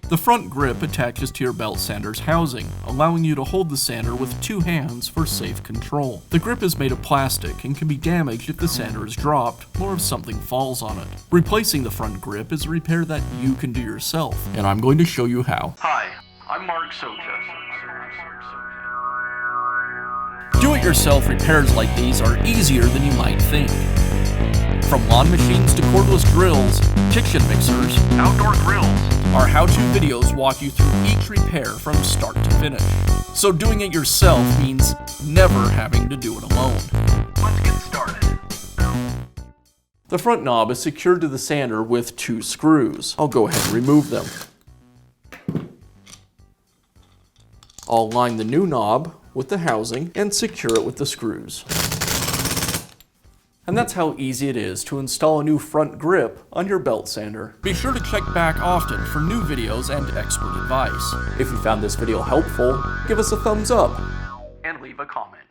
The front grip attaches to your belt sander's housing, allowing you to hold the sander with 2 hands for safe control. The grip is made of plastic and can be damaged if the sander is dropped or if something falls on it. Replacing the front grip is a repair that you can do yourself, and I'm going to show you how. Hi, I'm Mark Socha. Do-it-yourself repairs like these are easier than you might think. From lawn machines to cordless drills, kitchen mixers, Outdoor grills. our how-to videos walk you through each repair from start to finish. So doing it yourself means never having to do it alone. Let's get started. The front knob is secured to the sander with 2 screws. I'll go ahead and remove them. I'll line the new knob with the housing and secure it with the screws. And that's how easy it is to install a new front grip on your belt sander. Be sure to check back often for new videos and expert advice. If you found this video helpful, give us a thumbs up And leave a comment.